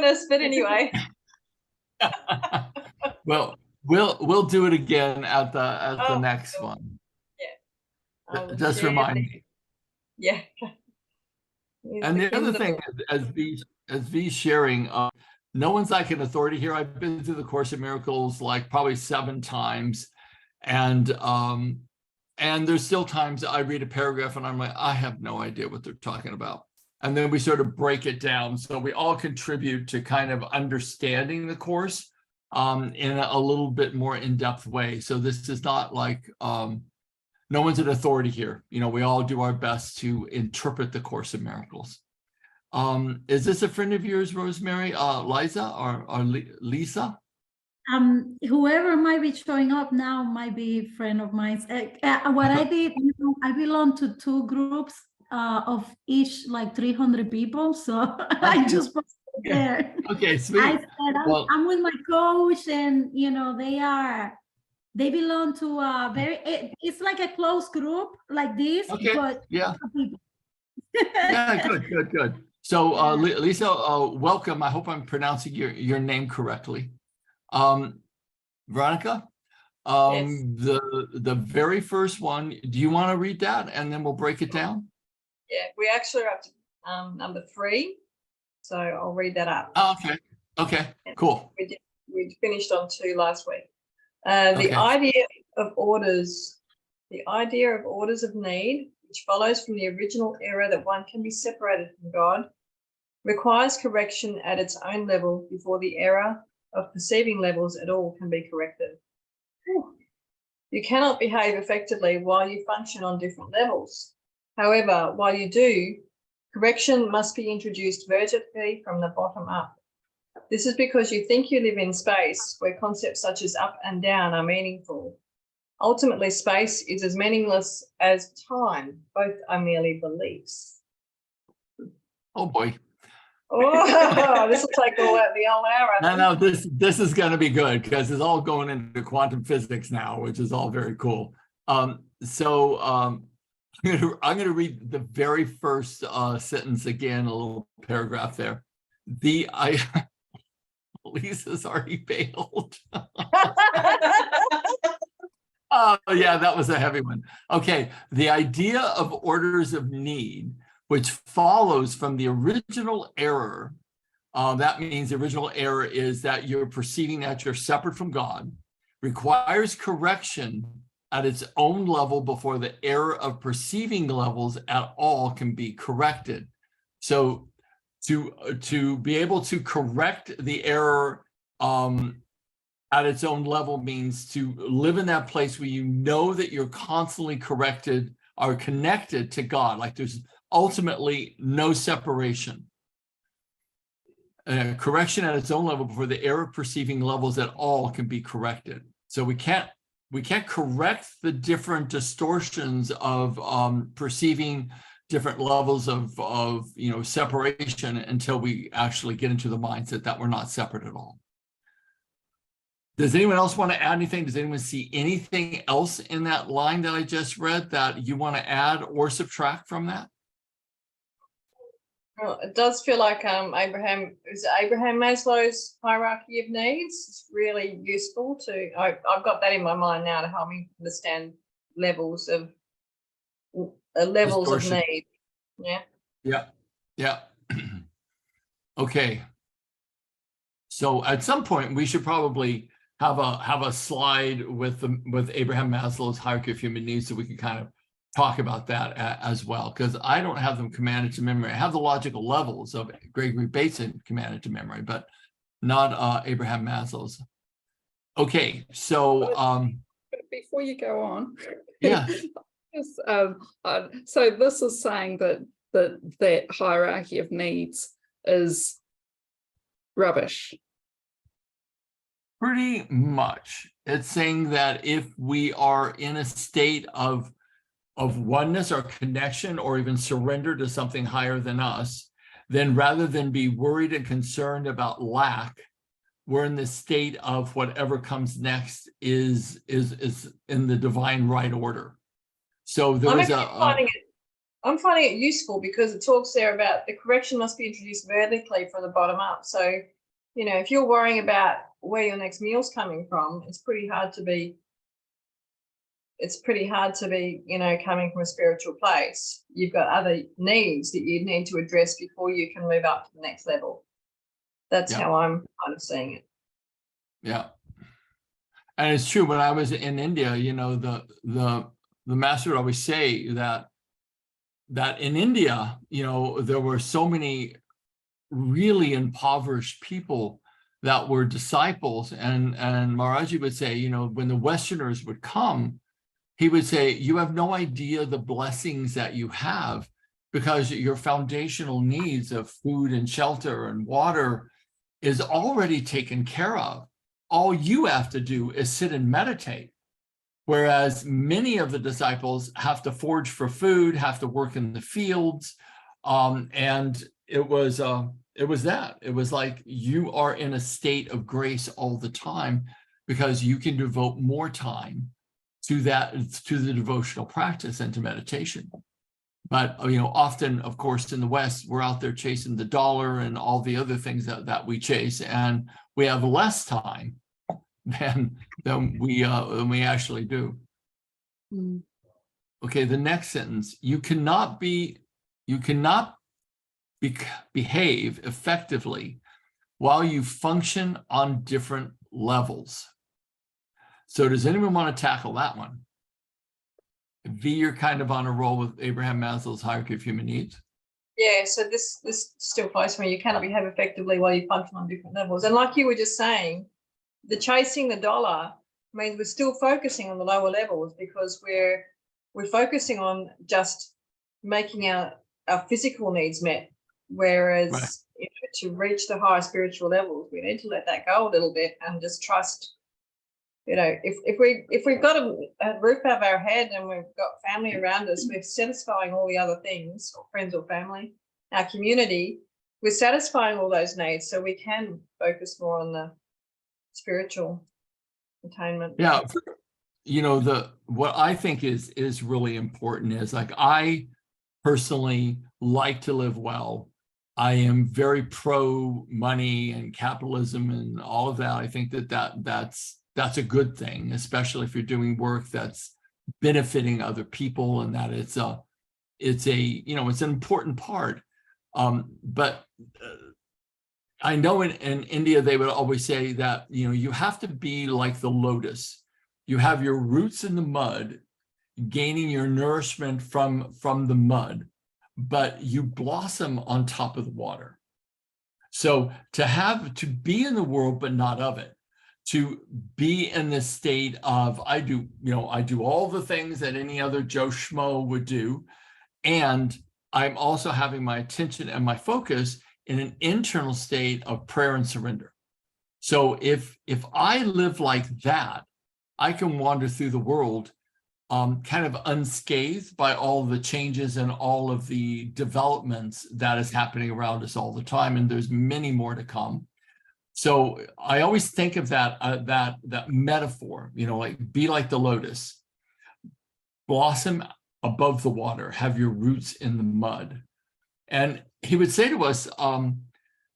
us, but anyway. Well, we'll do it again at the next cool. one. Yeah. Just remind me. Yeah. And the other thing, as V's sharing, no one's like an authority here. I've been through the Course in Miracles like probably 7 times, and there's still times I read a paragraph and I'm like, I have no idea what they're talking about. And then we sort of break it down. So we all contribute to kind of understanding the course in a little bit more in-depth way. So this is not like no one's an authority here. You know, we all do our best to interpret the Course in Miracles. Is this a friend of yours, Rosemary, Liza or Lisa? Whoever might be showing up now might be a friend of mine. What I did, I belong to 2 groups of each like 300 people. So I just posted there. Okay, sweet. I said, I'm with my coach, and they belong to a it's like a close group like this, but yeah. Yeah, good. So Lisa, welcome. I hope I'm pronouncing your name correctly. Veronica, yes. The very first one, do you want to read that and then we'll break it down? Yeah, we actually are up to number 3, so I'll read that up. Oh, okay, cool. We finished on 2 last week. The idea of orders of need, which follows from the original error that one can be separated from God, requires correction at its own level before the error of perceiving levels at all can be corrected. You cannot behave effectively while you function on different levels. However, while you do, correction must be introduced vertically from the bottom up. This is because you think you live in space where concepts such as up and down are meaningful. Ultimately, space is as meaningless as time. Both are merely beliefs. Oh boy. Oh, this will take all out the whole hour. No, this is going to be good because it's all going into quantum physics now, which is all very cool. So I'm going to read the very first sentence again, a little paragraph there. Lisa's already bailed. Oh yeah, that was a heavy one. Okay, the idea of orders of need, which follows from the original error. That means the original error is that you're perceiving that you're separate from God, requires correction at its own level before the error of perceiving levels at all can be corrected. So to be able to correct the error at its own level means to live in that place where you know that you're constantly connected to God, like there's ultimately no separation. Correction at its own level before the error perceiving levels at all can be corrected. So we can't correct the different distortions of perceiving different levels of separation until we actually get into the mindset that we're not separate at all. Does anyone else want to add anything? Does anyone see anything else in that line that I just read that you want to add or subtract from that? Well, it does feel like Abraham Maslow's hierarchy of needs. It's really useful to. I've got that in my mind now to help me understand levels of need. Yeah. Okay. So at some point we should probably have a slide with Abraham Maslow's hierarchy of human needs so we can kind of talk about that as well, because I don't have them commanded to memory. I have the logical levels of Gregory Bateson commanded to memory, but not Abraham Maslow's. Okay, so before you go on, yeah. So this is saying that hierarchy of needs is rubbish. Pretty much. It's saying that if we are in a state of oneness or connection or even surrender to something higher than us, then rather than be worried and concerned about lack, we're in the state of whatever comes next is in the divine right order. So there was I'm finding it useful because it talks there about the correction must be introduced vertically from the bottom up. So, you know, if you're worrying about where your next meal's coming from, it's pretty hard to be, you know, coming from a spiritual place. You've got other needs that you need to address before you can move up to the next level. That's how I'm kind of seeing it. Yeah. And it's true. When I was in India, you know, the master would always say that in India, you know, there were so many really impoverished people that were disciples, and Maharaji would say, you know, when the Westerners would come, he would say, you have no idea the blessings that you have, because your foundational needs of food and shelter and water is already taken care of. All you have to do is sit and meditate. Whereas many of the disciples have to forage for food, have to work in the fields. And it was like you are in a state of grace all the time, because you can devote more time to the devotional practice and to meditation. But, you know, often, of course, in the West, we're out there chasing the dollar and all the other things that we chase, and we have less time than we actually do. Okay, the next sentence: you cannot behave effectively while you function on different levels. So does anyone want to tackle that one? V, you're kind of on a roll with Abraham Maslow's hierarchy of human needs. Yeah, so this still applies to me. You cannot behave effectively while you function on different levels. And like you were just saying, the chasing the dollar means we're still focusing on the lower levels, because we're focusing on just making our physical needs met. Whereas you know, to reach the higher spiritual levels, we need to let that go a little bit and just trust. You know, if we've got a roof above our head and we've got family around us, we're satisfying all the other things, or friends or family, our community, we're satisfying all those needs, so we can focus more on the spiritual attainment. Yeah, you know, what I think is really important is, like, I personally like to live well. I am very pro money and capitalism and all of that. I think that's a good thing, especially if you're doing work that's benefiting other people, and that it's an important part. But I know in India, they would always say that, you know, you have to be like the lotus. You have your roots in the mud, gaining your nourishment from the mud, but you blossom on top of the water. So to be in the world, but not of it, to be in this state of, I do all the things that any other Joe Schmo would do. And I'm also having my attention and my focus in an internal state of prayer and surrender. So if I live like that, I can wander through the world kind of unscathed by all the changes and all of the developments that is happening around us all the time. And there's many more to come. So I always think of that metaphor, you know, like, be like the lotus, blossom above the water, have your roots in the mud. And he would say to us,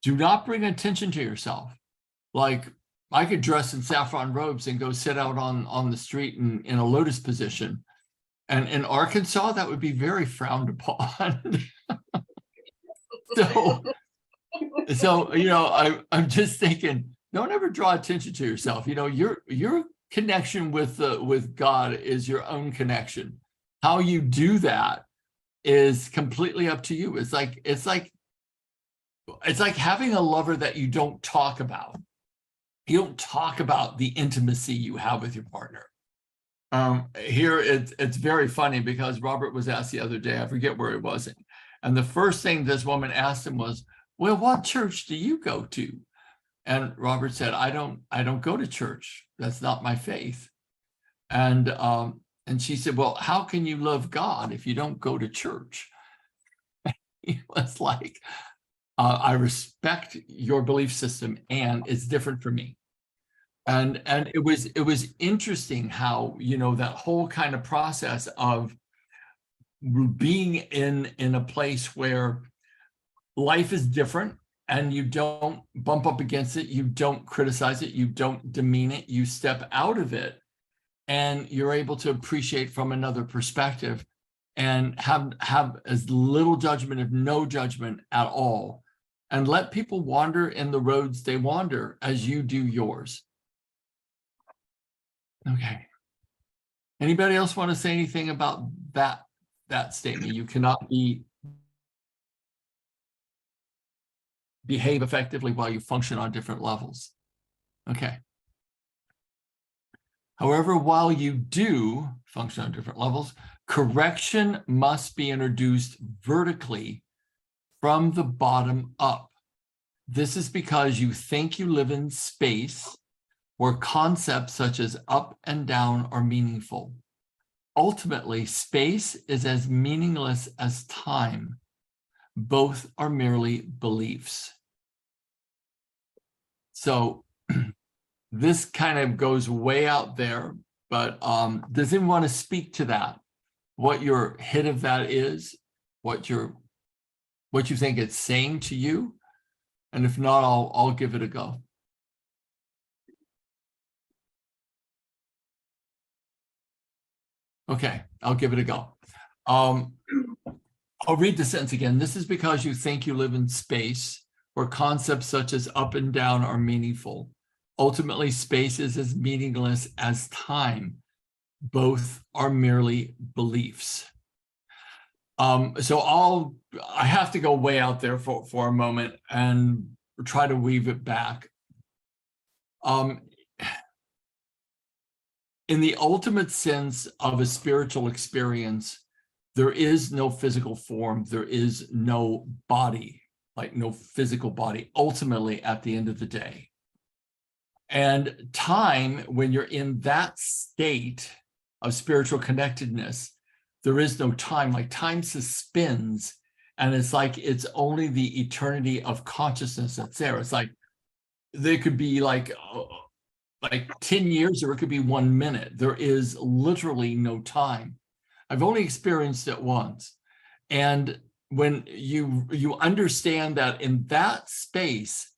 do not bring attention to yourself. Like, I could dress in saffron robes and go sit out on the street in a lotus position. And in Arkansas, that would be very frowned upon. So, you know, I'm just thinking, don't ever draw attention to yourself. You know, your connection with God is your own connection. How you do that is completely up to you. It's like having a lover that you don't talk about. You don't talk about the intimacy you have with your partner. Here it's very funny, because Robert was asked the other day, I forget where it was, and the first thing this woman asked him was, well, what church do you go to? And Robert said, I don't go to church. That's not my faith. And she said, well, how can you love God if you don't go to church? He was like, I respect your belief system, and it's different for me. And it was interesting how, you know, that whole kind of process of being in a place where life is different, and you don't bump up against it, you don't criticize it, you don't demean it, you step out of it, and you're able to appreciate from another perspective and have as little judgment, if no judgment at all, and let people wander in the roads they wander as you do yours. Okay. Anybody else want to say anything about that statement? You cannot behave effectively while you function on different levels. Okay. However, while you do function on different levels, correction must be introduced vertically from the bottom up. This is because you think you live in space where concepts such as up and down are meaningful. Ultimately, space is as meaningless as time. Both are merely beliefs. So this kind of goes way out there, but does anyone want to speak to that? What your hit of that is, what you think it's saying to you? And if not, I'll give it a go. Okay, I'll give it a go. I'll read the sentence again. This is because you think you live in space where concepts such as up and down are meaningful. Ultimately, space is as meaningless as time. Both are merely beliefs. So I have to go way out there for a moment and try to weave it back. In the ultimate sense of a spiritual experience, there is no physical form, there is no body, like no physical body, ultimately at the end of the day. And time, when you're in that state of spiritual connectedness, there is no time, like time suspends, and it's like it's only the eternity of consciousness that's there. It's like there could be like 10 years, or it could be 1 minute. There is literally no time. I've only experienced it once. And when you understand that in that space,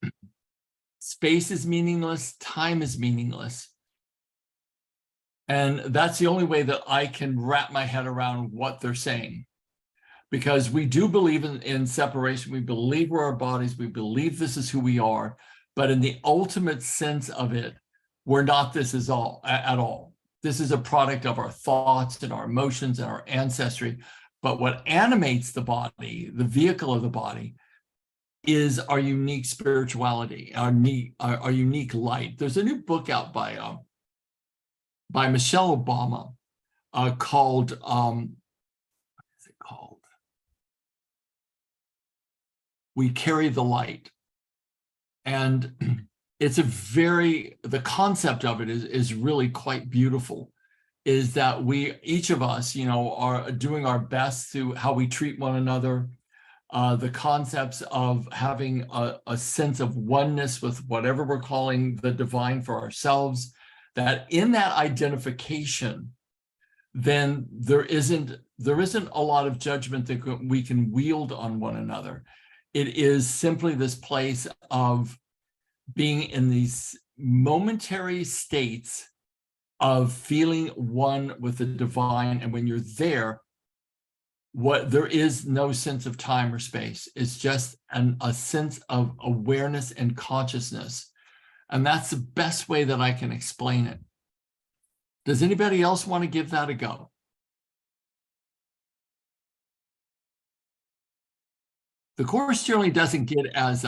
space is meaningless, time is meaningless. And that's the only way that I can wrap my head around what they're saying. Because we do believe in separation. We believe we're our bodies. We believe this is who we are. But in the ultimate sense of it, we're not this at all. This is a product of our thoughts and our emotions and our ancestry. But what animates the body, the vehicle of the body, is our unique spirituality, our unique light. There's a new book out by Michelle Obama called, what is it called? We Carry the Light. And it's the concept of it is really quite beautiful, is that each of us, are doing our best through how we treat one another, the concepts of having a sense of oneness with whatever we're calling the divine for ourselves, that in that identification, then there isn't a lot of judgment that we can wield on one another. It is simply this place of being in these momentary states of feeling one with the divine. And when you're there, there is no sense of time or space. It's just a sense of awareness and consciousness. And that's the best way that I can explain it. Does anybody else want to give that a go? The Course generally doesn't get as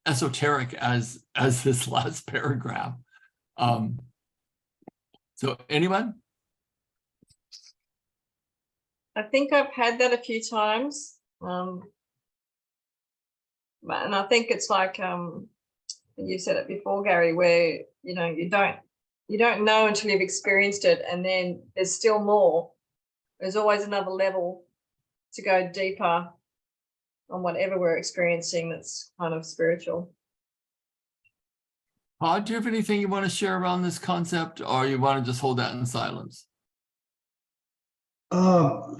esoteric as this last paragraph. So anyone? I think I've had that a few times. And I think it's like you said it before, Gary, where you don't know until you've experienced it, and then there's still more. There's always another level to go deeper on whatever we're experiencing that's kind of spiritual. Todd, do you have anything you want to share around this concept, or you want to just hold that in silence? I'm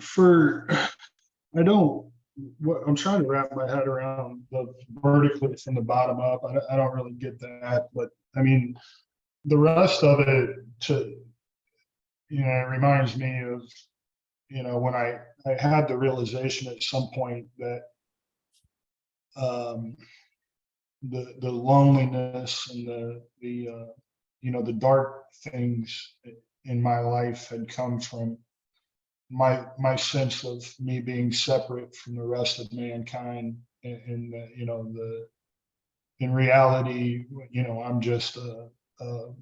trying to wrap my head around the vertically from the bottom up. I don't really get that, but I mean, the rest of it it reminds me of, when I had the realization at some point that the loneliness and the dark things in my life had come from my sense of me being separate from the rest of mankind, and in reality, I'm just I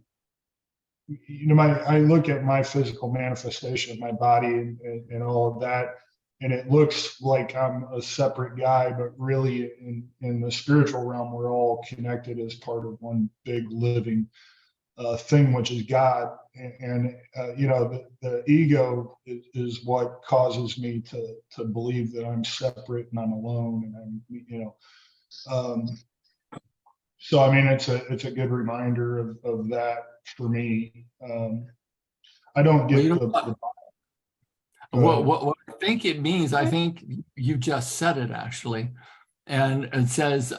look at my physical manifestation of my body and all of that, and it looks like I'm a separate guy, but really in the spiritual realm, we're all connected as part of one big living thing, which is God. And the ego is what causes me to believe that I'm separate and I'm alone, and so I mean, it's a good reminder of that for me. I don't get what I think it means, I think you just said it actually, and it says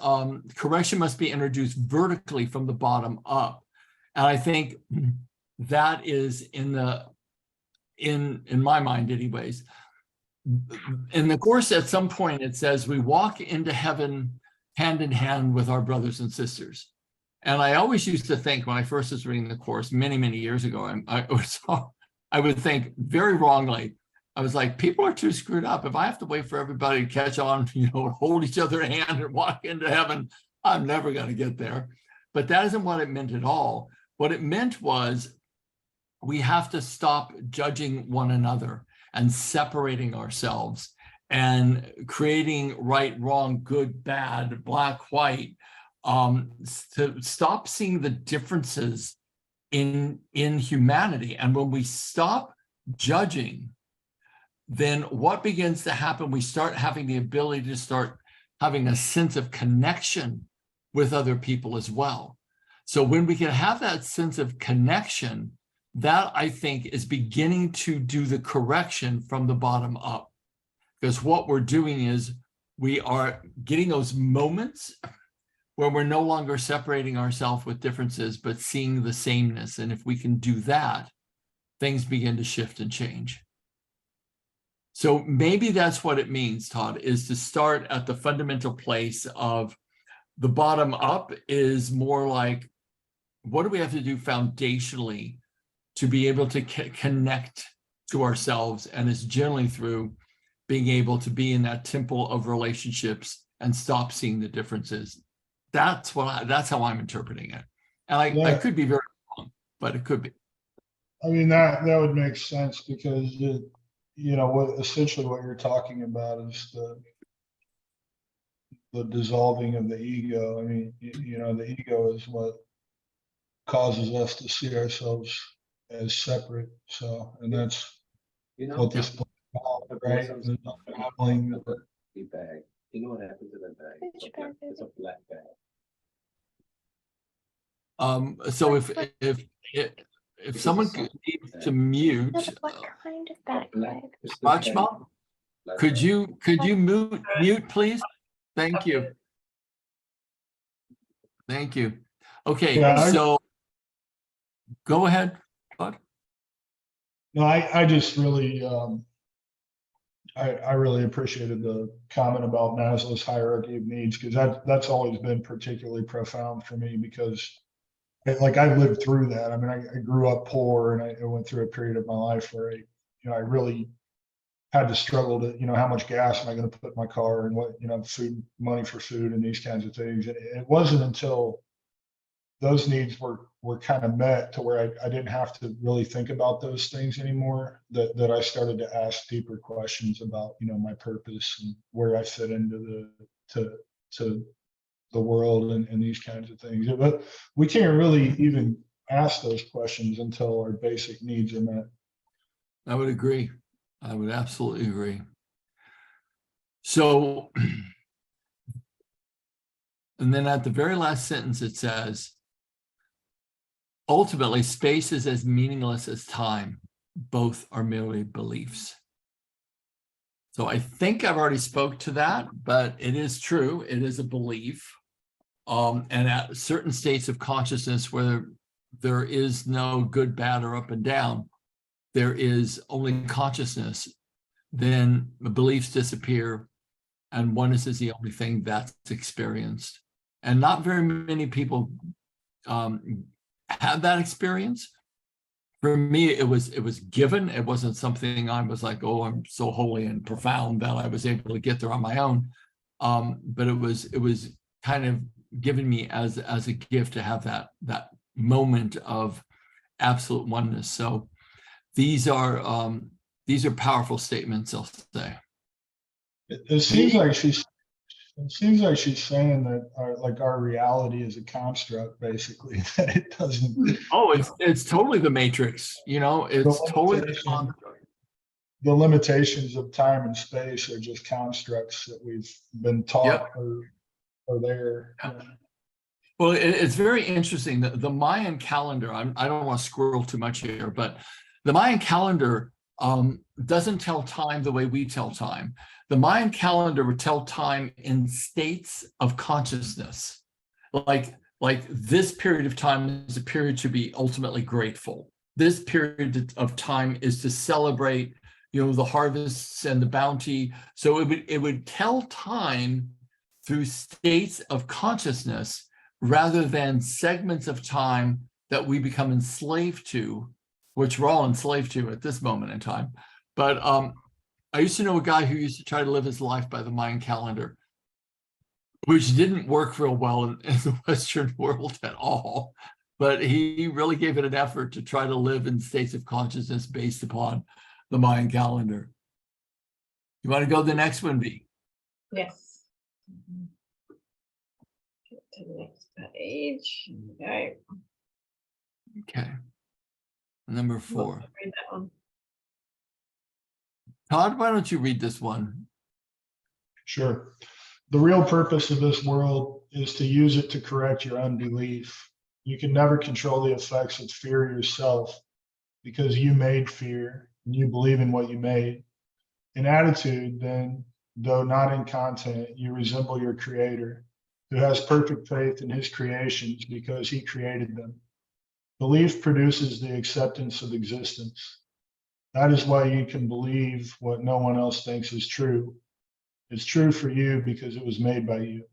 correction must be introduced vertically from the bottom up. And I think that is in my mind anyways. In the Course, at some point it says we walk into heaven hand in hand with our brothers and sisters. And I always used to think, when I first was reading the Course many years ago, I would think very wrongly. I was like, people are too screwed up. If I have to wait for everybody to catch on, hold each other hand and walk into heaven, I'm never going to get there. But that isn't what it meant at all. What it meant was we have to stop judging one another and separating ourselves and creating right, wrong, good, bad, black, white, to stop seeing the differences in humanity. And when we stop judging, then what begins to happen? We start having the ability to start having a sense of connection with other people as well. So when we can have that sense of connection, that I think is beginning to do the correction from the bottom up. Because what we're doing is we are getting those moments where we're no longer separating ourselves with differences, but seeing the sameness. And if we can do that, things begin to shift and change. So maybe that's what it means, Todd, is to start at the fundamental place of the bottom up is more like, what do we have to do foundationally to be able to connect to ourselves? And it's generally through being able to be in that temple of relationships and stop seeing the differences. That's how I'm interpreting it. And I could be very wrong, but it could be. I mean, that would make sense, because essentially what you're talking about is the dissolving of the ego. I mean, the ego is what causes us to see ourselves as separate. So, and that's what this book is about, right? Unraveling the bag. You know what happened to that bag? It's a black bag. So if someone needs to mute, What kind of backpack? Rajma, could you mute, please? Thank you. Thank you. Okay, Yeah, so go ahead, Bud. No, I just really, I really appreciated the comment about Maslow's hierarchy of needs, because that's always been particularly profound for me, because I lived through that. I mean, I grew up poor, and I went through a period of my life where I really had to struggle to, how much gas am I going to put in my car, and what, money for food and these kinds of things. And it wasn't until those needs were kind of met to where I didn't have to really think about those things anymore, that I started to ask deeper questions about, my purpose and where I fit into the world and these kinds of things. But we can't really even ask those questions until our basic needs are met. I would agree. I would absolutely agree. So, and then at the very last sentence, it says, ultimately, space is as meaningless as time. Both are merely beliefs. So I think I've already spoke to that, but it is true. It is a belief. And at certain states of consciousness where there is no good, bad, or up and down, there is only consciousness, then the beliefs disappear and oneness is the only thing that's experienced. And not very many people have that experience. For me, it was given. It wasn't something I was like, oh, I'm so holy and profound that I was able to get there on my own. But it was kind of given me as a gift to have that moment of absolute oneness. So these are powerful statements, I'll say. It seems like she's saying that our reality is a construct, basically, that it doesn't. Oh, it's totally the matrix, it's totally the construct. The limitations of time and space are just constructs that we've been taught are there. Yeah. Well, it's very interesting that the Mayan calendar, I don't want to squirrel too much here, but the Mayan calendar doesn't tell time the way we tell time. The Mayan calendar would tell time in states of consciousness. Like this period of time is a period to be ultimately grateful. This period of time is to celebrate, the harvests and the bounty. So it would tell time through states of consciousness rather than segments of time that we become enslaved to, which we're all enslaved to at this moment in time. But I used to know a guy who used to try to live his life by the Mayan calendar, which didn't work real well in the Western world at all. But he really gave it an effort to try to live in states of consciousness based upon the Mayan calendar. You want to go to the next one, V? Yes. Get to the next page. Okay. Okay. Number 4. Read that one. Todd, why don't you read this one? Sure. The real purpose of this world is to use it to correct your unbelief. You can never control the effects of fear yourself because you made fear and you believe in what you made. In attitude, then, though not in content, you resemble your creator, who has perfect faith in his creations because he created them. Belief produces the acceptance of existence. That is why you can believe what no one else thinks is true. It's true for you because it was made by you.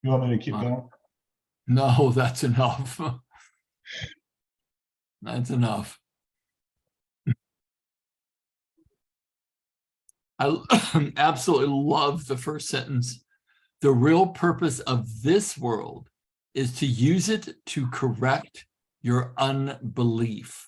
You want me to keep going? No, that's enough. That's enough. I absolutely love the first sentence. The real purpose of this world is to use it to correct your unbelief.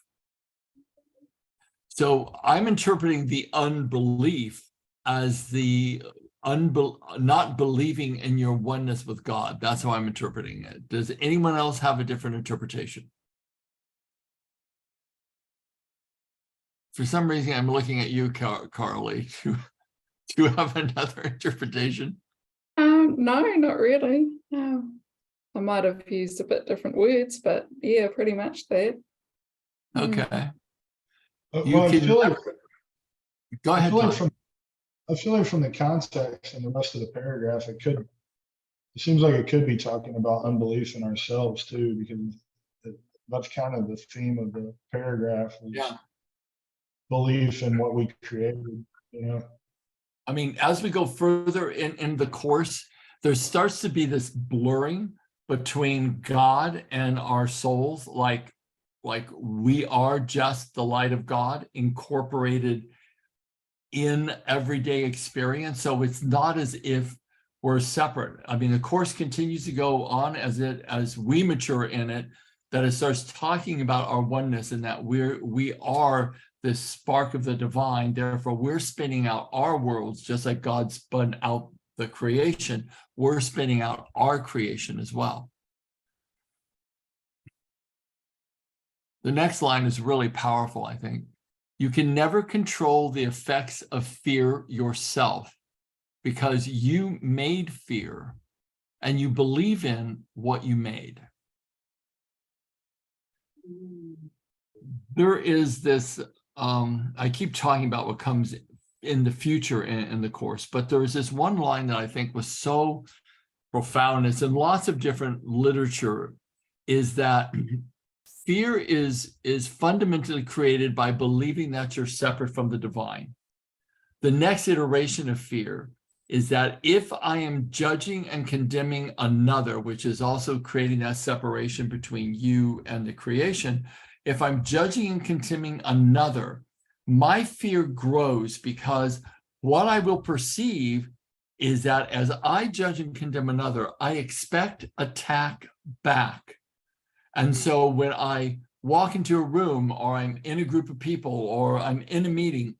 So I'm interpreting the unbelief as the not believing in your oneness with God. That's how I'm interpreting it. Does anyone else have a different interpretation? For some reason, I'm looking at you, Carly. Do you have another interpretation? No, not really. No. I might have used a bit different words, but yeah, pretty much that. Okay. Well, I feel like, Go ahead. I feel like from the context and the rest of the paragraph, it seems like it could be talking about unbelief in ourselves too, because that's kind of the theme of the paragraph. Yeah. Belief in what we created, I mean, as we go further in the course, there starts to be this blurring between God and our souls, like we are just the light of God incorporated in everyday experience. So it's not as if we're separate. I mean, the course continues to go on as we mature in it, that it starts talking about our oneness and that we are this spark of the divine. Therefore, we're spinning out our worlds just like God spun out the creation. We're spinning out our creation as well. The next line is really powerful, I think. You can never control the effects of fear yourself because you made fear and you believe in what you made. There is this, I keep talking about what comes in the future in the course. But there was this one line that I think was so profound. It's in lots of different literature, is that fear is fundamentally created by believing that you're separate from the divine. The next iteration of fear is that if I am judging and condemning another, which is also creating that separation between you and the creation, if I'm judging and condemning another, my fear grows, because what I will perceive is that as I judge and condemn another, I expect attack back. And so when I walk into a room, or I'm in a group of people, or I'm in a meeting,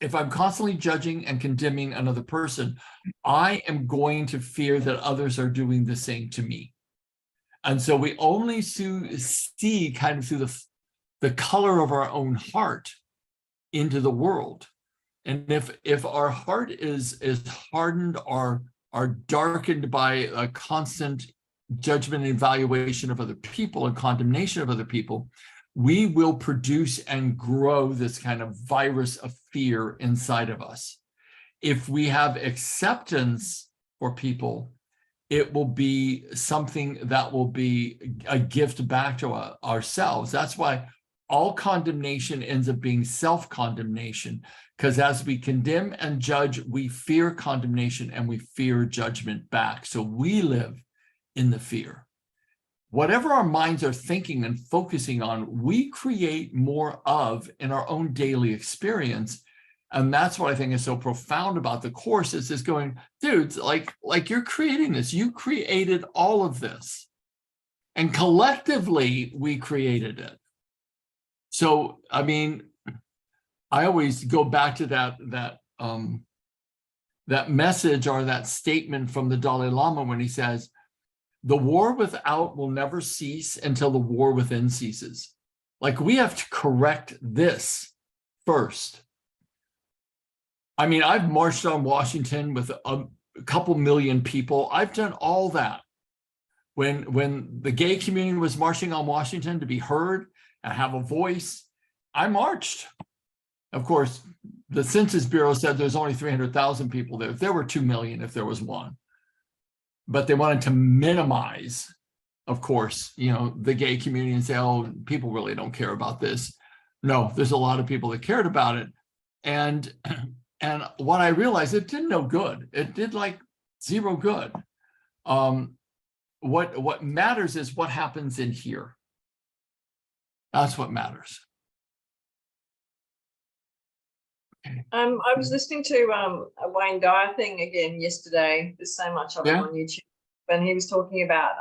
if I'm constantly judging and condemning another person, I am going to fear that others are doing the same to me. And so we only see kind of through the color of our own heart into the world. And if our heart is hardened or are darkened by a constant judgment and evaluation of other people and condemnation of other people, we will produce and grow this kind of virus of fear inside of us. If we have acceptance for people, it will be something that will be a gift back to ourselves. That's why all condemnation ends up being self-condemnation, because as we condemn and judge, we fear condemnation and we fear judgment back. So we live in the fear. Whatever our minds are thinking and focusing on, we create more of in our own daily experience. And that's what I think is so profound about the course, is just going, dudes, like you're creating this. You created all of this. And collectively, we created it. So, I mean, I always go back to that message or that statement from the Dalai Lama when he says, the war without will never cease until the war within ceases. Like, we have to correct this first. I mean, I've marched on Washington with a couple million people. I've done all that. When the gay community was marching on Washington to be heard and have a voice, I marched. Of course, the Census Bureau said there's only 300,000 people there. There were 2 million if there was one. But they wanted to minimize, of course, the gay community and say, oh, people really don't care about this. No, there's a lot of people that cared about it. And what I realized, it did no good. It did like zero good. What matters is what happens in here. That's what matters. I was listening to a Wayne Dyer thing again yesterday. There's so much of it on YouTube, and he was talking about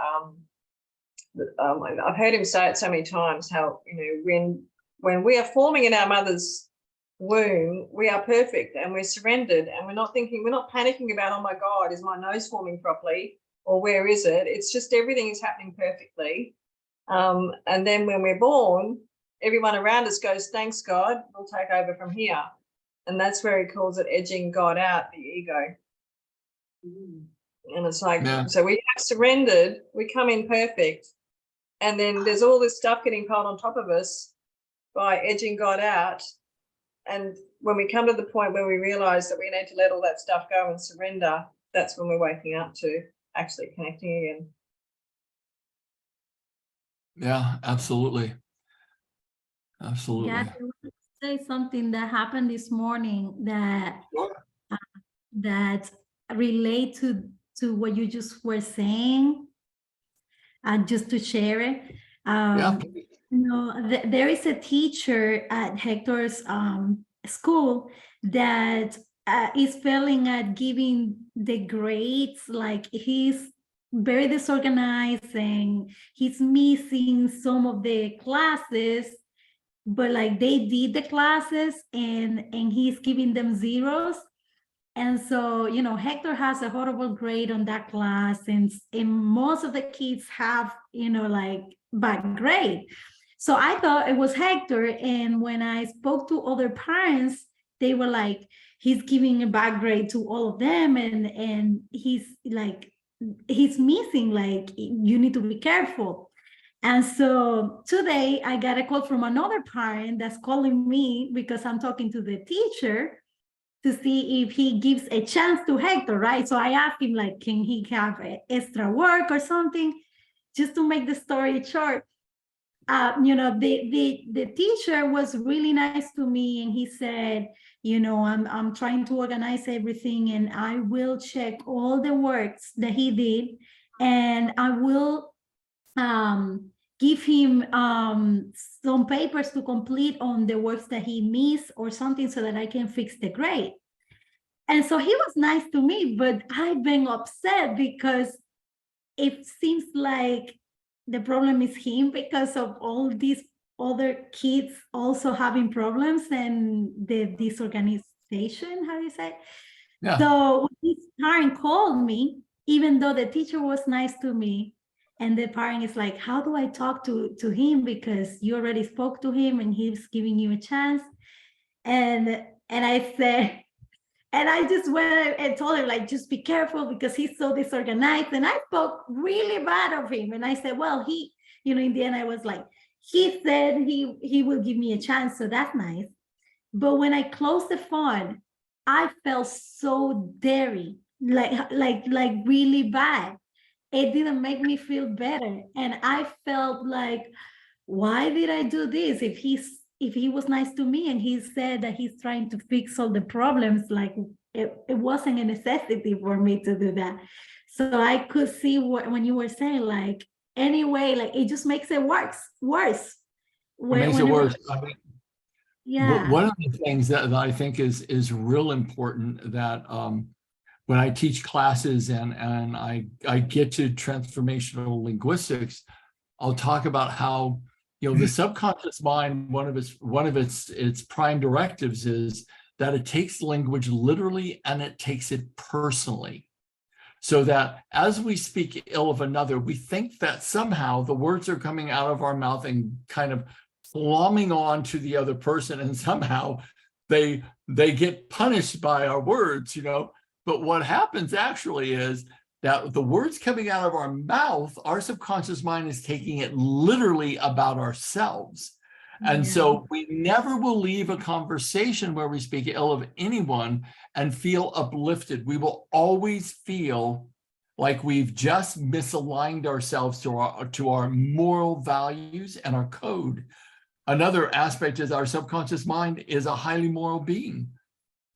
I've heard him say it so many times, how when we are forming in our mother's womb, we are perfect and we're surrendered, and we're not panicking about, oh my God, is my nose forming properly, or where is it? It's just everything is happening perfectly. And then when we're born, everyone around us goes, thanks God, we'll take over from here. And that's where he calls it edging God out, the ego. And it's like, so we have surrendered, we come in perfect, and then there's all this stuff getting piled on top of us by edging God out. And when we come to the point where we realize that we need to let all that stuff go and surrender, that's when we're waking up to actually connecting again. Yeah, absolutely. Yeah, say something that happened this morning that that relate to what you just were saying, just to share it. There is a teacher at Hector's school that is failing at giving the grades. Like, he's very disorganized and he's missing some of the classes, but like they did the classes and he's giving them zeros. And so, Hector has a horrible grade on that class, and most of the kids have, like bad grade. So I thought it was Hector. And when I spoke to other parents, they were like, he's giving a bad grade to all of them. And he's missing, like, you need to be careful. And so today I got a call from another parent that's calling me because I'm talking to the teacher. to see if he gives a chance to Hector, right? So I asked him, like, can he have extra work or something, just to make the story short. You know, the teacher was really nice to me, and he said, you know, I'm trying to organize everything, and I will check all the works that he did, and I will give him some papers to complete on the works that he missed or something, so that I can fix the grade. And so he was nice to me, but I've been upset because it seems like the problem is him, because of all these other kids also having problems and the disorganization, how do you say? Yeah. So his parent called me, even though the teacher was nice to me, and the parent is like, how do I talk to him, because you already spoke to him and he's giving you a chance. And I said, and I just went and told her, like, just be careful, because he's so disorganized. And I spoke really bad of him. And I said, well, he, you know, in the end, I was like, he said he will give me a chance, so that's nice. But when I closed the phone, I felt so dirty, like really bad. It didn't make me feel better. And I felt like, why did I do this? If he was nice to me and he said that he's trying to fix all the problems, like it wasn't a necessity for me to do that. So I could see when you were saying, like, anyway, like it just makes it worse. It makes it worse. I mean, yeah. one of the things that I think is real important, that when I teach classes and I get to transformational linguistics, I'll talk about how, you know, the subconscious mind, one of its prime directives is that it takes language literally and it takes it personally. So that as we speak ill of another, we think that somehow the words are coming out of our mouth and kind of plumbing on to the other person, and somehow they get punished by our words, you know. But what happens actually is that the words coming out of our mouth, our subconscious mind is taking it literally about ourselves. And so we never will leave a conversation where we speak ill of anyone and feel uplifted. We will always feel like we've just misaligned ourselves to our moral values and our code. Another aspect is our subconscious mind is a highly moral being.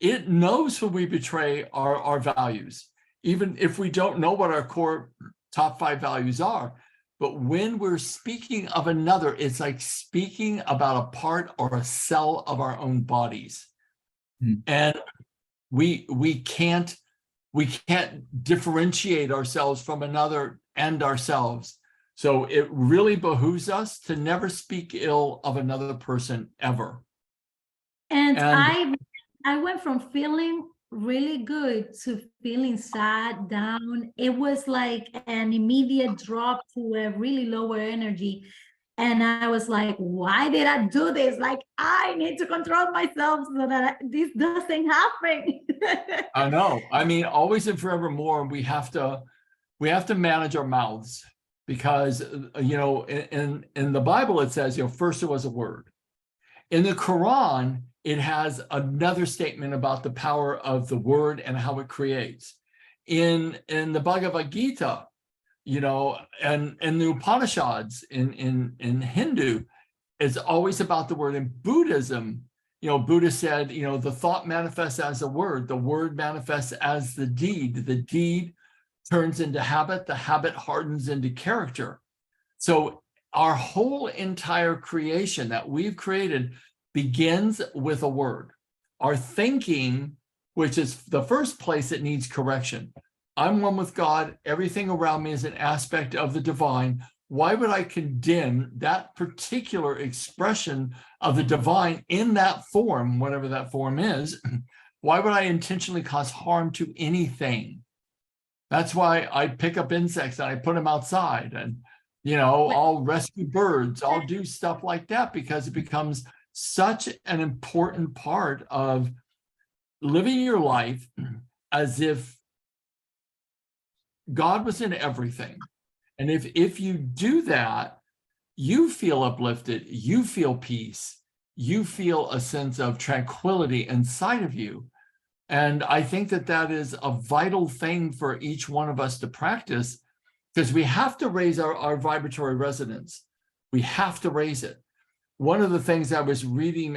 It knows when we betray our values, even if we don't know what our core top 5 values are. But when we're speaking of another, it's like speaking about a part or a cell of our own bodies. And we can't differentiate ourselves from another and ourselves. So it really behooves us to never speak ill of another person ever. And I went from feeling really good to feeling sad, down. It was like an immediate drop to a really lower energy. And I was like, why did I do this? Like, I need to control myself so that this doesn't happen. I know. I mean, always and forevermore, we have to manage our mouths, because, you know, in the Bible, it says, you know, first there was a word. In the Quran, it has another statement about the power of the word and how it creates. In the Bhagavad Gita, you know, and the Upanishads in Hindu, it's always about the word. In Buddhism, you know, Buddha said, you know, the thought manifests as a word, the word manifests as the deed turns into habit, the habit hardens into character. So our whole entire creation that we've created begins with a word. Our thinking, which is the first place it needs correction. I'm one with God. Everything around me is an aspect of the divine. Why would I condemn that particular expression of the divine in that form, whatever that form is? Why would I intentionally cause harm to anything? That's why I pick up insects and I put them outside, and, you know, I'll rescue birds. I'll do stuff like that because it becomes such an important part of living your life as if God was in everything. And if you do that, you feel uplifted, you feel peace, you feel a sense of tranquility inside of you. And I think that that is a vital thing for each one of us to practice, because we have to raise our vibratory resonance. We have to raise it. One of the things I was reading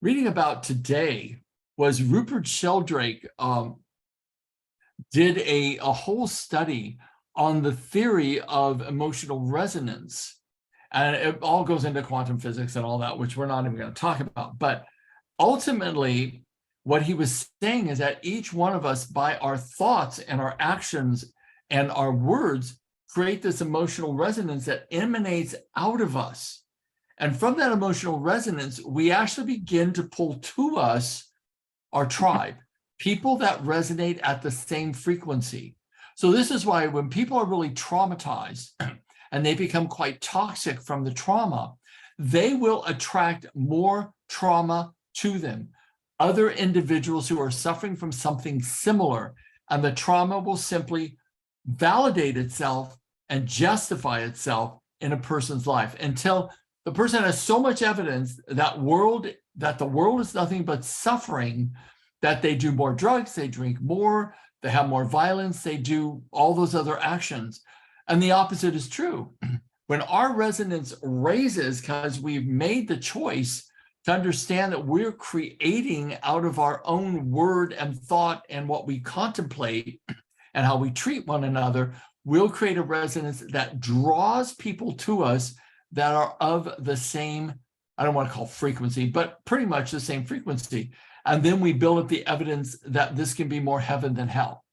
about today was Rupert Sheldrake did a whole study on the theory of emotional resonance. And it all goes into quantum physics and all that, which we're not even going to talk about. But ultimately, what he was saying is that each one of us, by our thoughts and our actions and our words, create this emotional resonance that emanates out of us. And from that emotional resonance, we actually begin to pull to us our tribe, people that resonate at the same frequency. So this is why when people are really traumatized and they become quite toxic from the trauma, they will attract more trauma to them. Other individuals who are suffering from something similar, and the trauma will simply validate itself and justify itself in a person's life until the person has so much evidence that the world is nothing but suffering, that they do more drugs, they drink more, they have more violence, they do all those other actions. And the opposite is true. When our resonance raises because we've made the choice to understand that we're creating out of our own word and thought and what we contemplate and how we treat one another, we'll create a resonance that draws people to us that are of the same, I don't want to call frequency, but pretty much the same frequency. And then we build up the evidence that this can be more heaven than hell.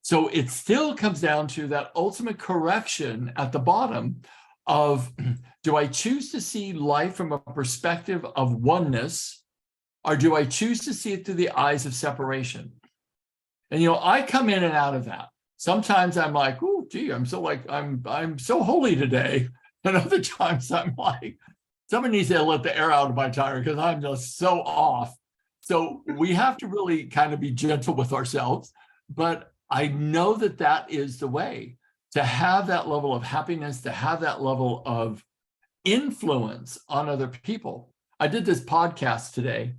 So it still comes down to that ultimate correction at the bottom of, do I choose to see life from a perspective of oneness, or do I choose to see it through the eyes of separation? And, you know, I come in and out of that. Sometimes I'm like, oh, gee, I'm so holy today. And other times I'm like, somebody needs to let the air out of my tire because I'm just so off. So we have to really kind of be gentle with ourselves. But I know that that is the way to have that level of happiness, to have that level of influence on other people. I did this podcast today.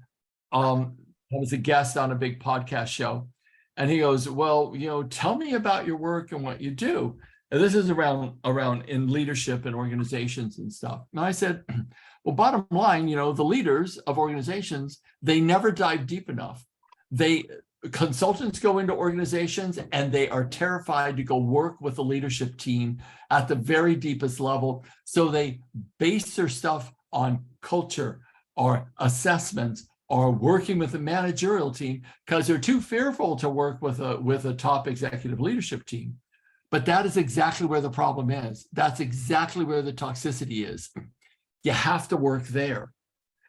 I was a guest on a big podcast show. And he goes, well, you know, tell me about your work and what you do. And this is around in leadership and organizations and stuff. And I said, well, bottom line, you know, the leaders of organizations, they never dive deep enough. Consultants go into organizations and they are terrified to go work with the leadership team at the very deepest level. So they base their stuff on culture or assessments or working with a managerial team because they're too fearful to work with a top executive leadership team. But that is exactly where the problem is. That's exactly where the toxicity is. You have to work there.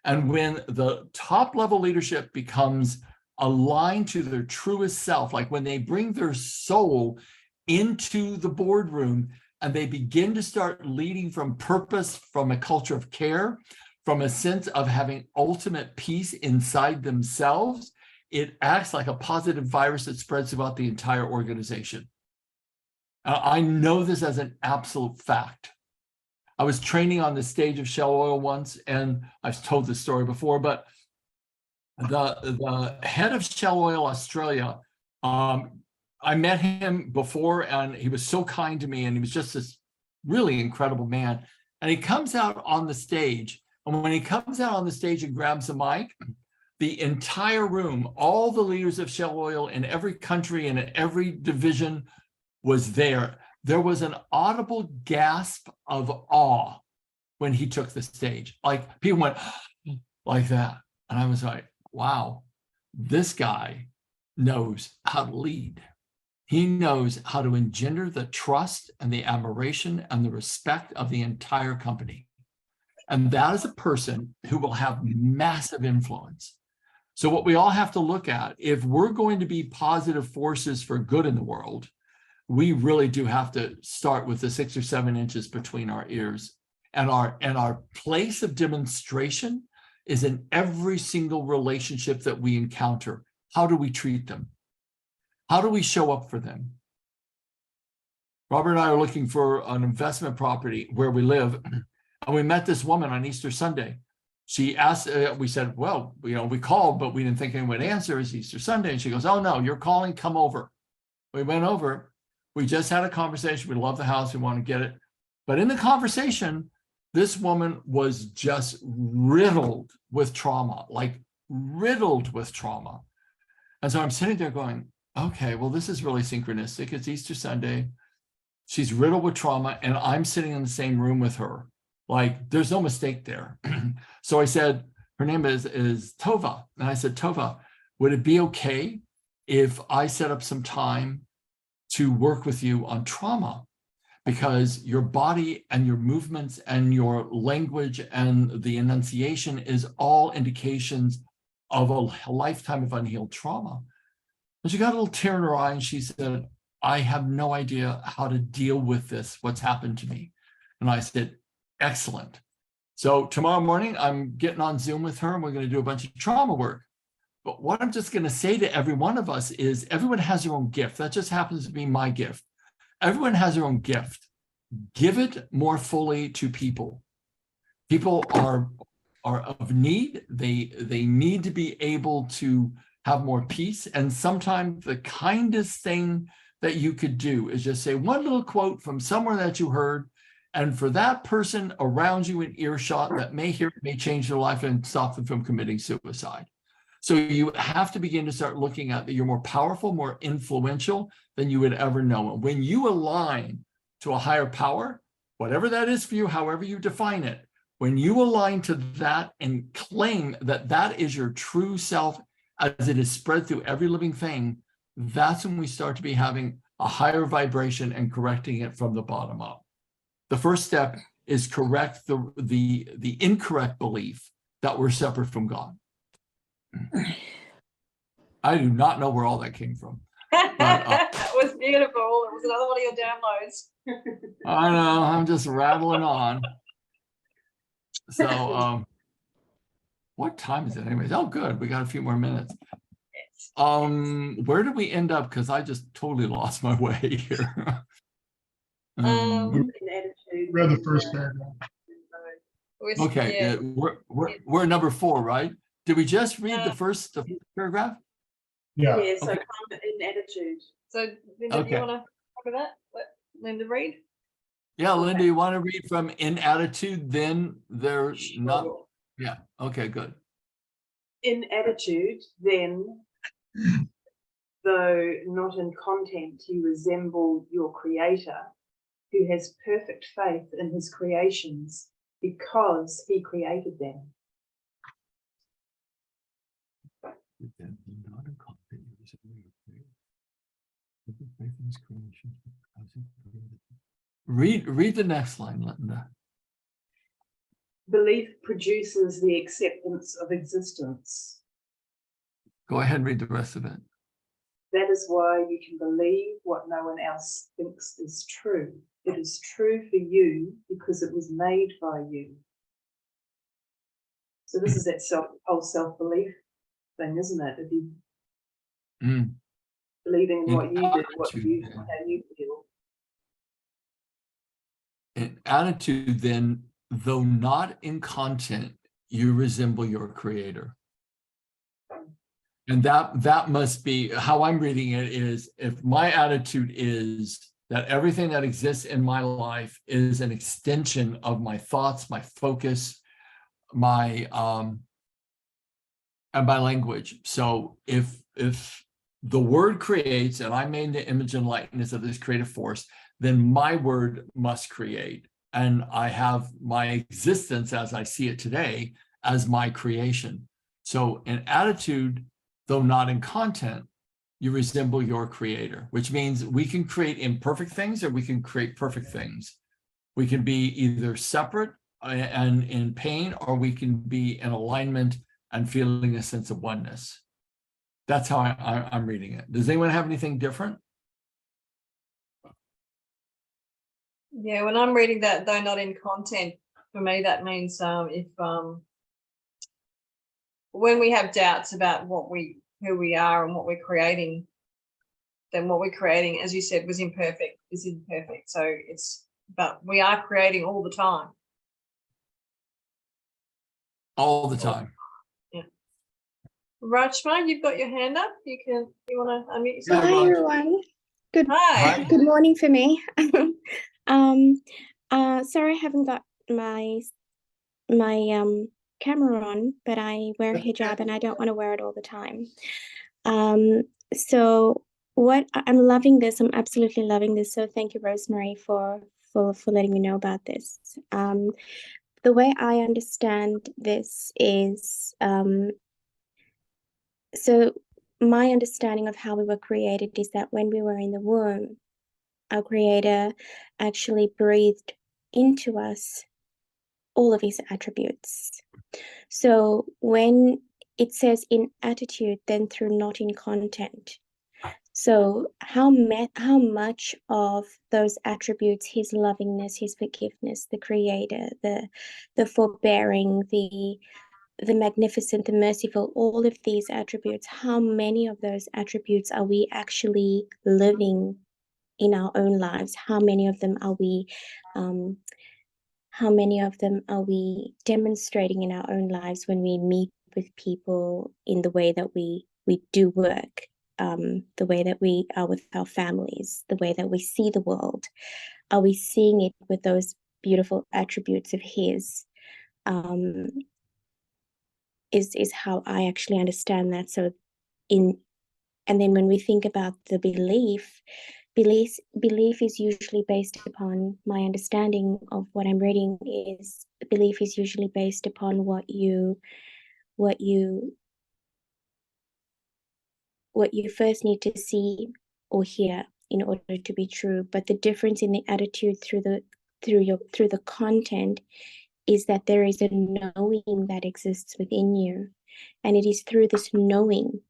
And when the top level leadership becomes aligned to their truest self, like when they bring their soul into the boardroom and they begin to start leading from purpose, from a culture of care, from a sense of having ultimate peace inside themselves, it acts like a positive virus that spreads throughout the entire organization. I know this as an absolute fact. I was training on the stage of Shell Oil once, and I've told this story before, but the head of Shell Oil Australia, I met him before, and he was so kind to me, and he was just this really incredible man. And he comes out on the stage, and when he comes out on the stage and grabs the mic, the entire room, all the leaders of Shell Oil in every country and in every division was there. There was an audible gasp of awe when he took the stage. Like people went like that. And I was like, wow, this guy knows how to lead. He knows how to engender the trust and the admiration and the respect of the entire company. And that is a person who will have massive influence. So what we all have to look at, if we're going to be positive forces for good in the world, we really do have to start with the 6 or 7 inches between our ears. And our place of demonstration is in every single relationship that we encounter. How do we treat them? How do we show up for them? Robert and I are looking for an investment property where we live, and we met this woman on Easter Sunday. she asked, we said, well, we called, but we didn't think anyone would answer. It's Easter Sunday. And she goes, oh no, you're calling, come over. We went over, we just had a conversation. We love the house, we want to get it. But in the conversation, this woman was just riddled with trauma, like riddled with trauma. And so I'm sitting there going, okay, well, this is really synchronistic. It's Easter Sunday. She's riddled with trauma, and I'm sitting in the same room with her. Like, there's no mistake there. So I said, her name is Tova. And I said, Tova, would it be okay if I set up some time to work with you on trauma? Because your body and your movements and your language and the enunciation is all indications of a lifetime of unhealed trauma. And she got a little tear in her eye and she said, I have no idea how to deal with this, what's happened to me. And I said, excellent. So tomorrow morning, I'm getting on Zoom with her and we're going to do a bunch of trauma work. But what I'm just going to say to every one of us is everyone has their own gift. That just happens to be my gift. Everyone has their own gift. Give it more fully to people. People are of need. They need to be able to have more peace. And sometimes the kindest thing that you could do is just say one little quote from somewhere that you heard. And for that person around you in earshot that may hear it, may change their life and stop them from committing suicide. So you have to begin to start looking at that you're more powerful, more influential than you would ever know. And when you align to a higher power, whatever that is for you, however you define it, when you align to that and claim that that is your true self as it is spread through every living thing, that's when we start to be having a higher vibration and correcting it from the bottom up. The first step is correct the incorrect belief that we're separate from God. I do not know where all that came from. But, that was beautiful. It was another one of your downloads. I know, I'm just rattling on. So what time is it anyways? Oh, good. We got a few more minutes. Where did we end up? Because I just totally lost my way here. Read the first paragraph. Okay, Yeah. we're number 4, right? Did we just read the first paragraph? Yeah. Yeah, so Okay. come in attitude. So, Linda, do you Okay. want to cover that? Let Linda read. Yeah, Linda, you want to read from in attitude, then they're not. Yeah, okay, good. In attitude, then, though not in content, you resemble your creator, who has perfect faith in his creations because he created them. Read the next line, Linda. Belief produces the acceptance of existence. Go ahead and read the rest of it. That is why you can believe what no one else thinks is true. It is true for you because it was made by you. So this is that whole self-belief thing, isn't it? If you believing in what you did, how you feel. In attitude, then, though not in content, you resemble your creator. And that must be how I'm reading it is, if my attitude is that everything that exists in my life is an extension of my thoughts, my focus, my and my language. So if the word creates and I'm made in the image and likeness of this creative force, then my word must create. And I have my existence as I see it today as my creation. So in attitude, though not in content, you resemble your creator, which means we can create imperfect things or we can create perfect things. We can be either separate and in pain, or we can be in alignment and feeling a sense of oneness. That's how I'm reading it. Does anyone have anything different? Yeah, when I'm reading that, though not in content, for me that means if when we have doubts about who we are and what we're creating, then what we're creating, as you said, is imperfect. So it's, but we are creating all the time. all the time. Rachma, you've got your hand up. You want to unmute Yeah, yourself? Hi Raj. everyone. Good Hi. good morning for me. Sorry I haven't got my camera on, but I wear hijab and I don't want to wear it all the time. So I'm loving this. I'm absolutely loving this. So thank you, Rosemary, for letting me know about this. The way I understand this is so my understanding of how we were created is that when we were in the womb, our Creator actually breathed into us all of His attributes. So when it says in attitude, then through not in content. So how much of those attributes, His lovingness, His forgiveness, the Creator, the forbearing, the magnificent, the merciful, all of these attributes, how many of those attributes are we actually living in our own lives? How many of them are we demonstrating in our own lives when we meet with people, in the way that we do work, the way that we are with our families, the way that we see the world? Are we seeing it with those beautiful attributes of His? Is how I actually understand that. So and then when we think about the belief is usually based upon, my understanding of what I'm reading is, belief is usually based upon what you first need to see or hear in order to be true. But the difference in the attitude through the content is that there is a knowing that exists within you, and it is through this knowing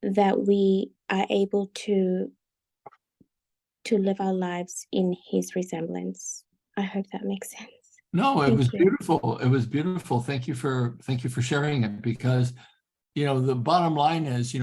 that we are able to live our lives in His resemblance. I hope that makes sense. No, it Thank was you. beautiful. It was beautiful. Thank you for sharing it, because the bottom line is,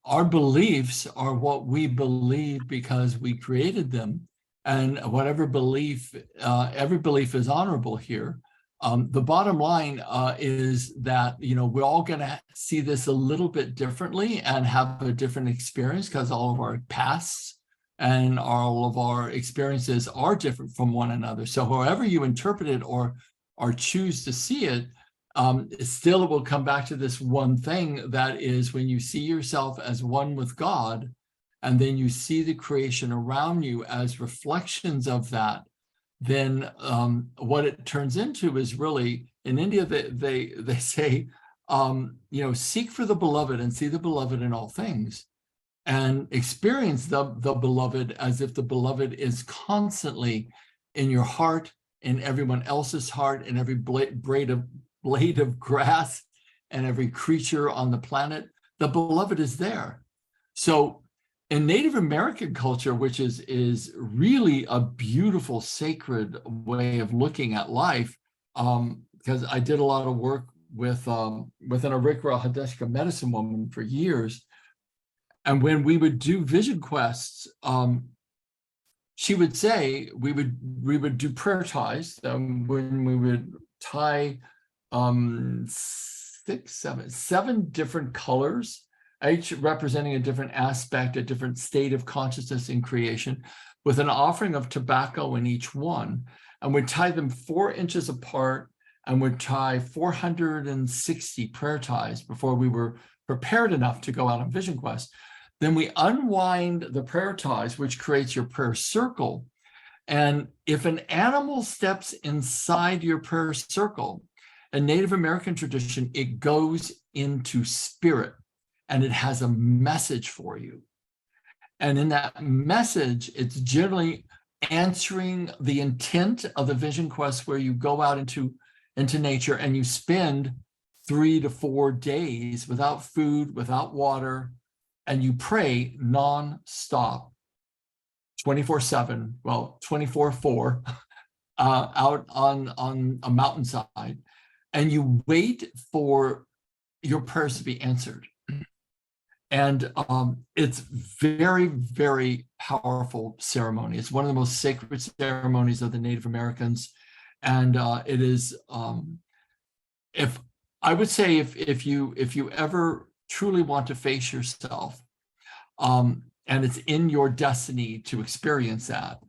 our beliefs are what we believe because we created them, and whatever belief, every belief is honorable here. The bottom line is that we're all going to see this a little bit differently and have a different experience, because all of our pasts and all of our experiences are different from one another. So however you interpret it or choose to see it, still it will come back to this one thing, that is, when you see yourself as one with God, and then you see the creation around you as reflections of that, then what it turns into is, really, in India, they say, seek for the beloved and see the beloved in all things, and experience the beloved as if the beloved is constantly in your heart, in everyone else's heart, in every blade of grass, and every creature on the planet. The beloved is there. So in Native American culture, which is really a beautiful, sacred way of looking at life, because I did a lot of work with an Arikara Hadeshka medicine woman for years. And when we would do vision quests, she would say we would do prayer ties, when we would tie 7 different colors, each representing a different aspect, a different state of consciousness in creation, with an offering of tobacco in each one, and would tie them 4 inches apart, and would tie 460 prayer ties before we were prepared enough to go out on vision quest. Then we unwind the prayer ties, which creates your prayer circle. And if an animal steps inside your prayer circle, a Native American tradition, it goes into spirit, and it has a message for you. And in that message, it's generally answering the intent of the vision quest, where you go out into nature and you spend 3 to 4 days without food, without water, and you pray non-stop, 24/7, well, 24/4, out on a mountainside, and you wait for your prayers to be answered. And it's very, very powerful ceremony. It's one of the most sacred ceremonies of the Native Americans. And it is if I would say if you ever truly want to face yourself, and it's in your destiny to experience that,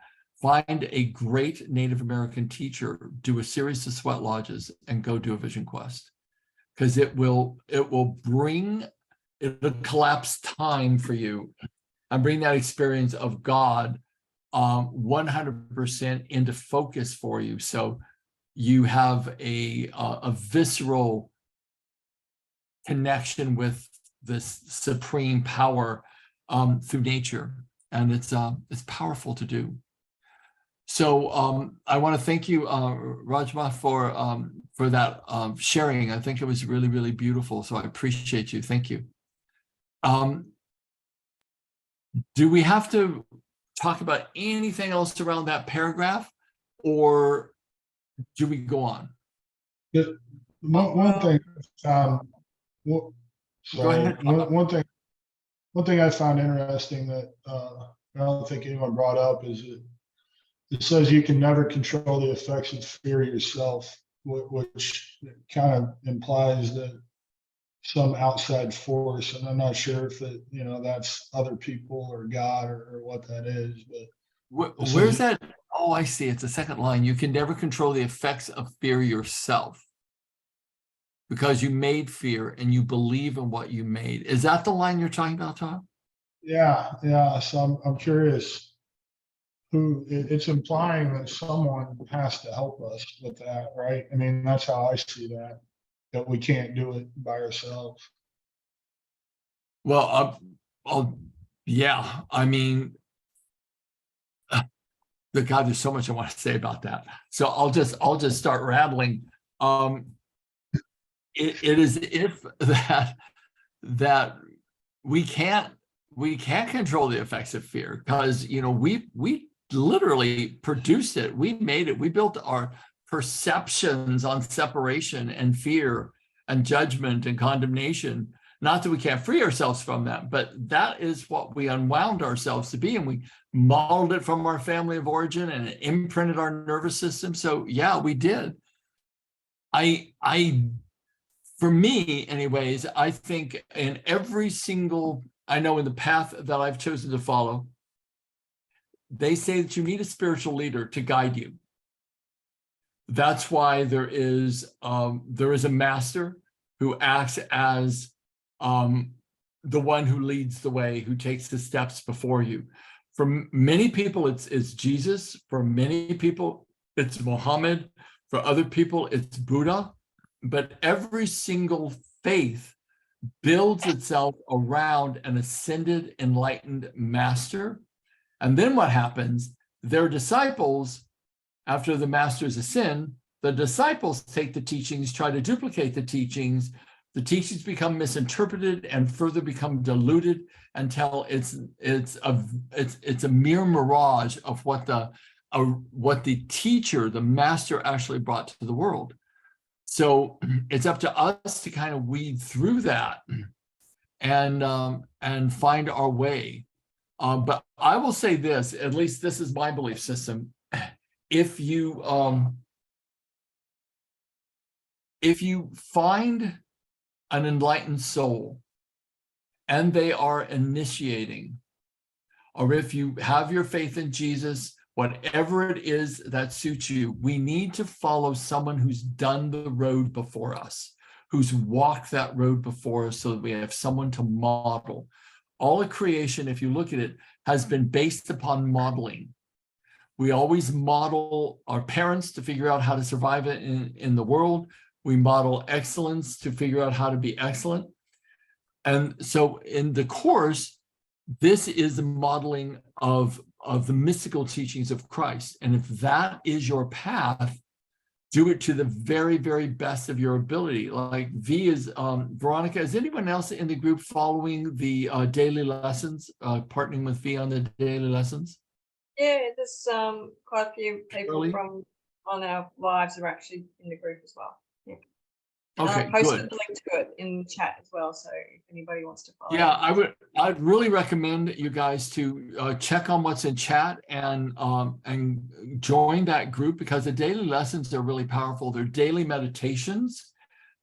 find a great Native American teacher, do a series of sweat lodges, and go do a vision quest, because it'll collapse time for you and bring that experience of God 100% into focus for you. So you have a visceral connection with this supreme power through nature, and it's powerful to do. So I want to thank you, Rajma, for that sharing. I think it was really, really beautiful. So I appreciate you. Thank you. Do we have to talk about anything else around that paragraph, or do we go on? One thing, Go ahead. one thing I found interesting that I don't think anyone brought up is it says you can never control the effects of fear yourself, which kind of implies that some outside force, and I'm not sure if that's other people or God or what that is, but Where's that? Oh, I see. It's the second line. You can never control the effects of fear yourself, because you made fear and you believe in what you made. Is that the line you're talking about, Tom? Yeah. So I'm curious who it's implying that someone has to help us with that, right? I mean, that's how I see that we can't do it by ourselves. Well, yeah. I mean, God, there's so much I want to say about that. So I'll just start rattling. It is if that we can't control the effects of fear, because we literally produced it. We made it. We built our perceptions on separation and fear and judgment and condemnation. Not that we can't free ourselves from that, but that is what we unwound ourselves to be, and we modeled it from our family of origin, and it imprinted our nervous system. So yeah, we did. For me, anyways, I think in every single, I know in the path that I've chosen to follow, they say that you need a spiritual leader to guide you. That's why there is a master who acts as the one who leads the way, who takes the steps before you. For many people, it's Jesus. For many people, it's Muhammad. For other people, it's Buddha. But every single faith builds itself around an ascended, enlightened master. And then what happens? Their disciples, after the masters ascend, the disciples take the teachings, try to duplicate the teachings. The teachings become misinterpreted and further become diluted until it's a mere mirage of what the teacher, the master, actually brought to the world. So it's up to us to kind of weed through that and find our way. But I will say this, at least this is my belief system. If you find an enlightened soul and they are initiating, or if you have your faith in Jesus, whatever it is that suits you, we need to follow someone who's done the road before us, who's walked that road before us, so that we have someone to model. All of creation, if you look at it, has been based upon modeling. We always model our parents to figure out how to survive in the world. We model excellence to figure out how to be excellent. And so in the course, this is the modeling of the mystical teachings of Christ. And if that is your path, do it to the very, very best of your ability. Like V is, Veronica, is anyone else in the group following the daily lessons, partnering with V on the daily lessons? Yeah, there's quite a few people from on our lives are actually in the group as well. Yeah. Okay, I posted good. a link to it in the chat as well, so if anybody wants to follow. Yeah, I'd really recommend you guys to check on what's in chat and join that group, because the daily lessons are really powerful. They're daily meditations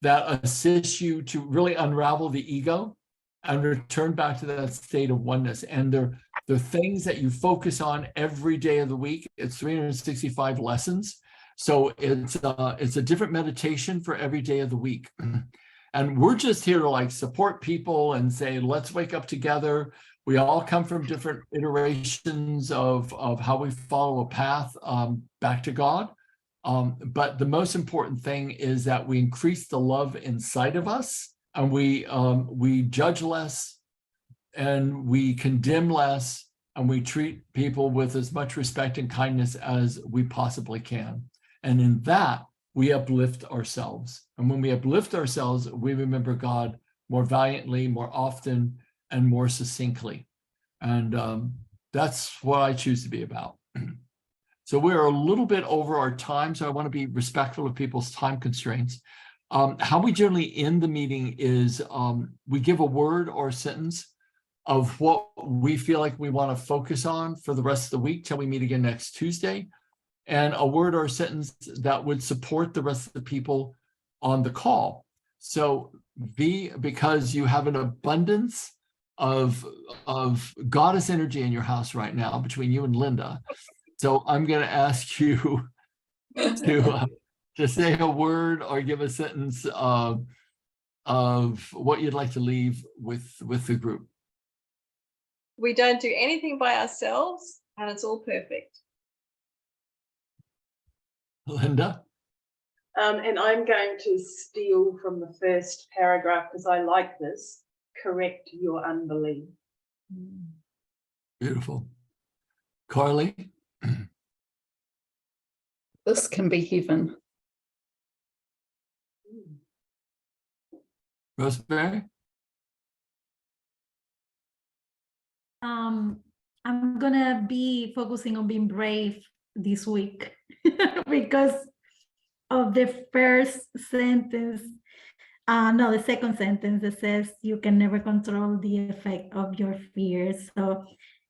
that assists you to really unravel the ego and return back to that state of oneness. And they're things that you focus on every day of the week. It's 365 lessons. So it's a different meditation for every day of the week. And we're just here to like support people and say, let's wake up together. We all come from different iterations of how we follow a path back to God. But the most important thing is that we increase the love inside of us, and we judge less, and we condemn less, and we treat people with as much respect and kindness as we possibly can. And in that, we uplift ourselves. And when we uplift ourselves, we remember God more valiantly, more often, and more succinctly. And that's what I choose to be about. So we're a little bit over our time, so I want to be respectful of people's time constraints. How we generally end the meeting is we give a word or a sentence of what we feel like we want to focus on for the rest of the week till we meet again next Tuesday, and a word or a sentence that would support the rest of the people on the call. So because you have an abundance of goddess energy in your house right now between you and Linda. So I'm going to ask you to say a word or give a sentence of what you'd like to leave with the group. We don't do anything by ourselves, and it's all perfect. Linda? And I'm going to steal from the first paragraph because I like this. Correct your unbelief. Beautiful. Carly? This can be heaven. Rosemary? I'm gonna be focusing on being brave this week because of the first sentence. No, the second sentence that says you can never control the effect of your fears. So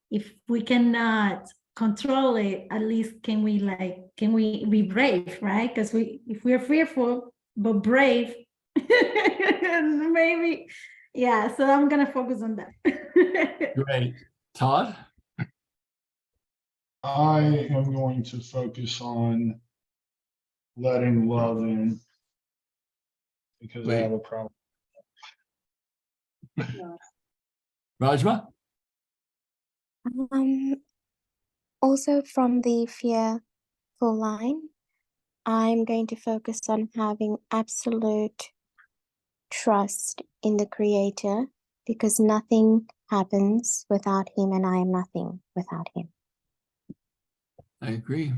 if we cannot control it, at least can we be brave, right? Because if we're fearful but brave, maybe, yeah. So I'm gonna focus on that. Great. Todd? I am going to focus on letting love in because I have a problem. Rajma? Also from the fearful line, I'm going to focus on having absolute trust in the Creator, because nothing happens without Him, and I am nothing without Him. I agree.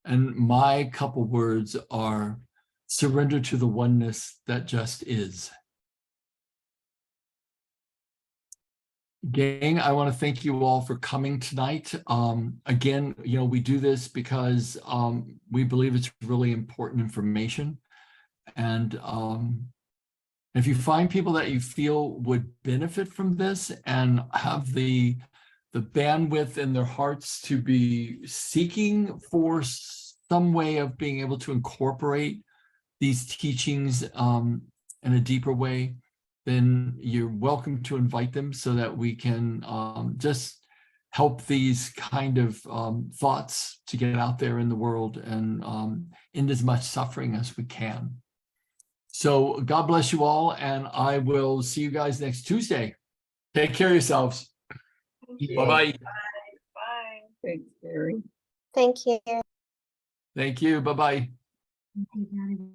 And my couple words are surrender to the oneness that just is. Gang, I want to thank you all for coming tonight. Again, we do this because we believe it's really important information. And if you find people that you feel would benefit from this and have the bandwidth in their hearts to be seeking for some way of being able to incorporate these teachings in a deeper way, then you're welcome to invite them so that we can just help these kind of thoughts to get out there in the world and end as much suffering as we can. So God bless you all, and I will see you guys next Tuesday. Take care of yourselves. Bye-bye. Bye. Bye. Thanks, Gary. Thank you. Thank you. Bye-bye. Thank you, Daddy.